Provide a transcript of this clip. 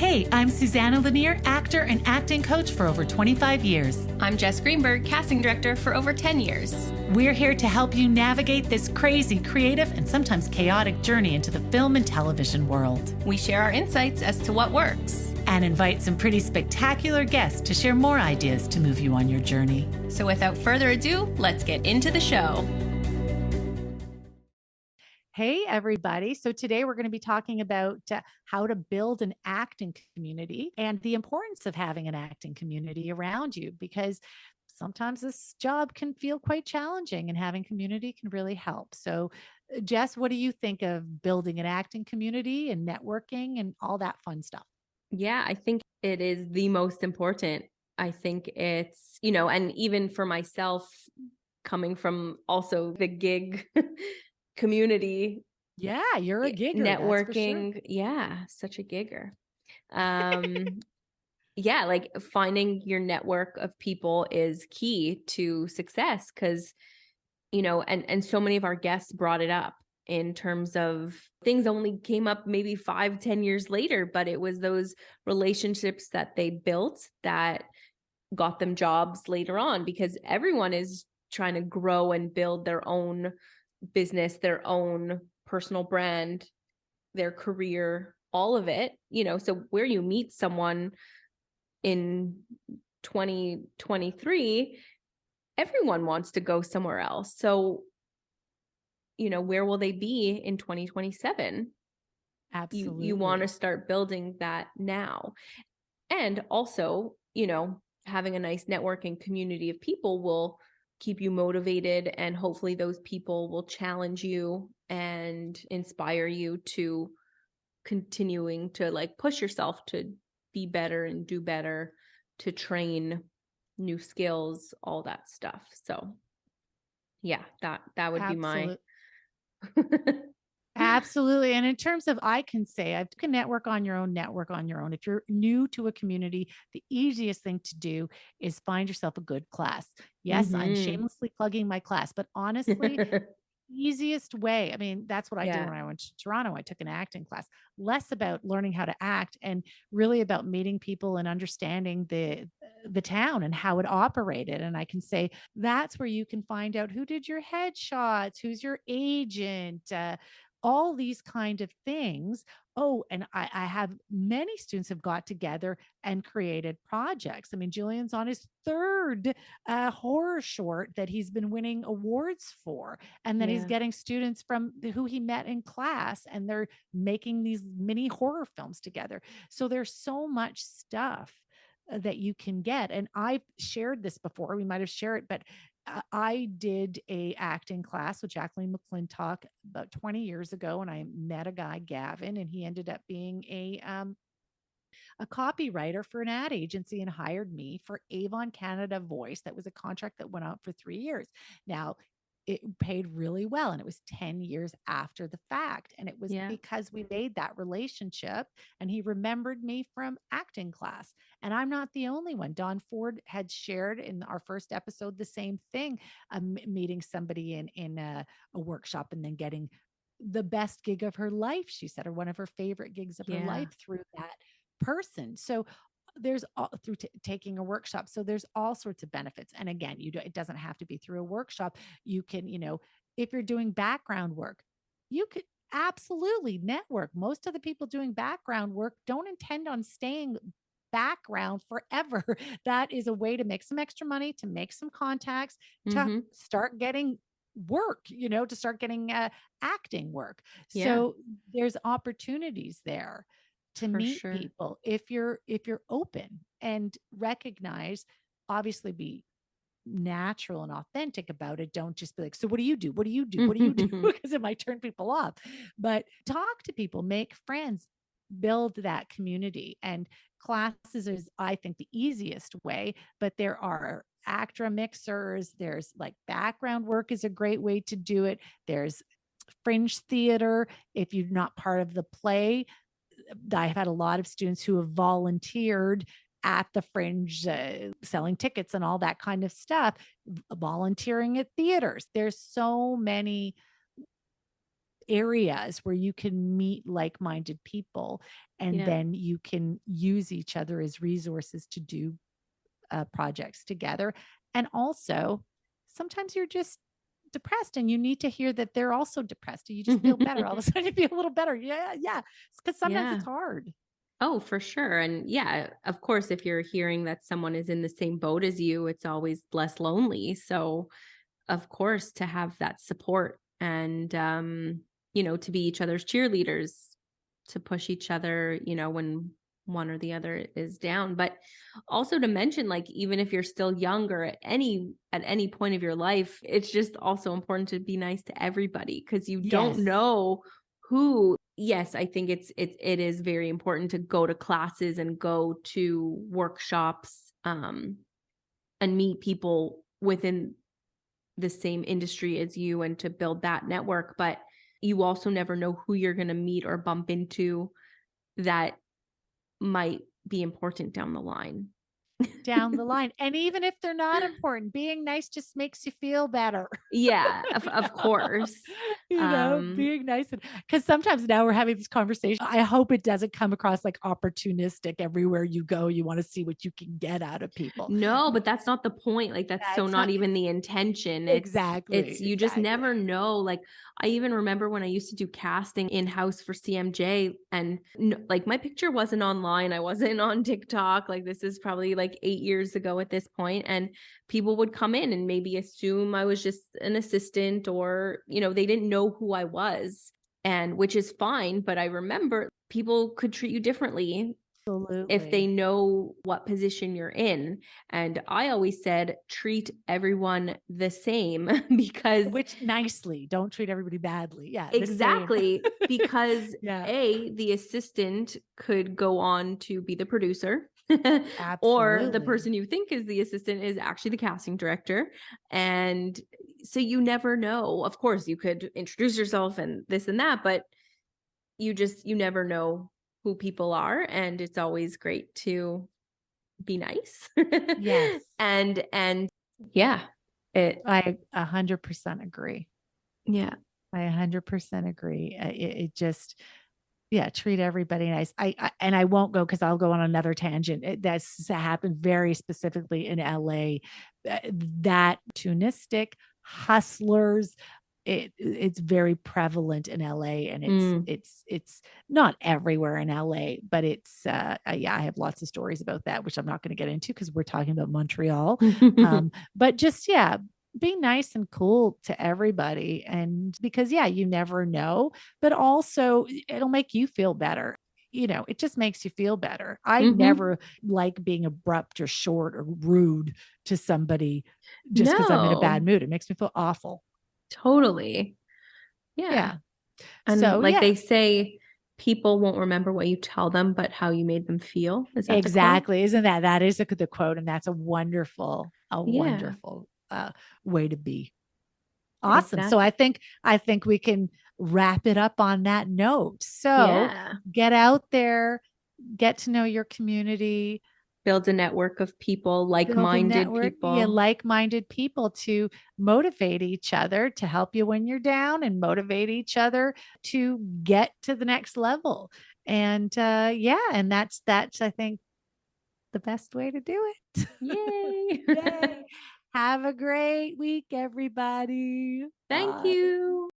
Hey, I'm Suzanna Lanier, actor and acting coach for over 25 years. I'm Jess Greenberg, casting director for over 10 years. We're here to help you navigate this crazy, creative, and sometimes chaotic journey into the film and television world. We share our insights as to what works. And invite some pretty spectacular guests to share more ideas to move you on your journey. So without further ado, let's get into the show. Hey, everybody. So today we're going to be talking about how to build an acting community and the importance of having an acting community around you, because sometimes this job can feel quite challenging and having community can really help. So, Jess, what do you think of building an acting community and networking and all that fun stuff? Yeah, I think it is the most important. I think it's, and even for myself, coming from also the gig community. Yeah, you're a gigger. Networking. Sure. Yeah, such a gigger. Yeah, like finding your network of people is key to success because, and so many of our guests brought it up in terms of things only came up maybe 5-10 years later, but it was those relationships that they built that got them jobs later on, because everyone is trying to grow and build their own business, their own personal brand, their career, all of it, so where you meet someone in 2023, everyone wants to go somewhere else. So, where will they be in 2027? Absolutely. You want to start building that now. And also, having a nice networking community of people will keep you motivated, and hopefully those people will challenge you and inspire you to continuing to push yourself to be better and do better, to train new skills, all that stuff. So yeah, that would be my Absolutely. And in terms of, I can say, you can network on your own. If you're new to a community, the easiest thing to do is find yourself a good class. Yes, I'm shamelessly plugging my class, but honestly, easiest way. I mean, that's what I did when I went to Toronto. I took an acting class, less about learning how to act and really about meeting people and understanding the town and how it operated. And I can say that's where you can find out who did your headshots, who's your agent, all these kind of things. Oh, and I have many students have got together and created projects. I mean, Julian's on his third horror short that he's been winning awards for. And then he's getting students from who he met in class, and they're making these mini horror films together. So there's so much stuff that you can get. And I've shared this before. We might have shared it, but I did a acting class with Jacqueline McClintock about 20 years ago, and I met a guy, Gavin, and he ended up being a copywriter for an ad agency and hired me for Avon Canada Voice. That was a contract that went out for 3 years. Now, it paid really well, and it was 10 years after the fact. And it was because we made that relationship, and he remembered me from acting class. And I'm not the only one. Dawn Ford had shared in our first episode the same thing, meeting somebody in a workshop and then getting the best gig of her life, she said, or one of her favorite gigs of her life through that person. So there's through taking a workshop. So there's all sorts of benefits. And again, it doesn't have to be through a workshop. You can, if you're doing background work, you could absolutely network. Most of the people doing background work don't intend on staying background forever. That is a way to make some extra money, to make some contacts, to start getting work, to start getting acting work. So there's opportunities there to meet people if you're open and recognize, obviously be natural and authentic about it. Don't just be like, so what do you do? What do you do? What do you do? Because it might turn people off. But talk to people, make friends, build that community. And classes is, I think, the easiest way, but there are ACTRA mixers. There's background work is a great way to do it. There's fringe theater. If you're not part of the play, I've had a lot of students who have volunteered at the fringe, selling tickets and all that kind of stuff, volunteering at theaters. There's so many areas where you can meet like-minded people, and Yeah. then you can use each other as resources to do projects together. And also, sometimes you're just depressed and you need to hear that they're also depressed. And you just feel better. All of a sudden, you feel a little better. Yeah. Yeah. Because sometimes Yeah. it's hard. Oh, for sure. And yeah, of course, if you're hearing that someone is in the same boat as you, it's always less lonely. So, of course, to have that support and, to be each other's cheerleaders, to push each other, when one or the other is down. But also to mention, like, even if you're still younger at any point of your life, it's just also important to be nice to everybody because you don't Yes. know who. Yes, I think it is very important to go to classes and go to workshops, and meet people within the same industry as you and to build that network, but you also never know who you're going to meet or bump into that might be important down the line. Down the line. And even if they're not important, being nice just makes you feel better. Yeah, of course. Being nice. Because sometimes now we're having this conversation. I hope it doesn't come across like opportunistic everywhere you go. You want to see what you can get out of people. No, but that's not the point. Like that's so That's not not even the intention. It's exactly, you just exactly. never know. Like I even remember when I used to do casting in-house for CMJ and like my picture wasn't online. I wasn't on TikTok. Like this is probably like 8 years ago at this point and people would come in and maybe assume I was just an assistant or, they didn't know who I was. And which is fine, but I remember people could treat you differently if they Absolutely. know what position you're in. And I always said, treat everyone the same because Which nicely, don't treat everybody badly. Yeah, the same. exactly, because Yeah, the assistant could go on to be the producer. Or the absolutely. person you think is the assistant is actually the casting director. And so you never know. Of course, you could introduce yourself and this and that, but you never know who people are, and it's always great to be nice. Yes, And yeah, it I 100% agree. yeah. I 100% agree. It just, yeah, treat everybody nice. And I won't go because I'll go on another tangent. That's happened very specifically in LA. That tunistic hustlers. It's very prevalent in LA, and Mm. it's not everywhere in LA, but it's yeah, I have lots of stories about that, which I'm not going to get into because we're talking about Montreal. But just yeah, be nice and cool to everybody, and because yeah, you never know, but also it'll make you feel better. It just makes you feel better. I Mhm. never like being abrupt or short or rude to somebody just because I'm in a bad No, mood. It makes me feel awful. totally. Yeah. Yeah. And So, like yeah, they say, people won't remember what you tell them, but how you made them feel. Is that the quote? exactly. Isn't that is the quote, and that's a Yeah, wonderful way to be. Awesome. So exactly. I think we can wrap it up on that note. So Yeah. get out there, get to know your community, Build a network of people, build a like-minded network, yeah, people. like-minded people to motivate each other to help you when you're down and motivate each other to get to the next level. And yeah, and that's I think the best way to do it. Yay. Yay. Have a great week, everybody. Thank Bye. you.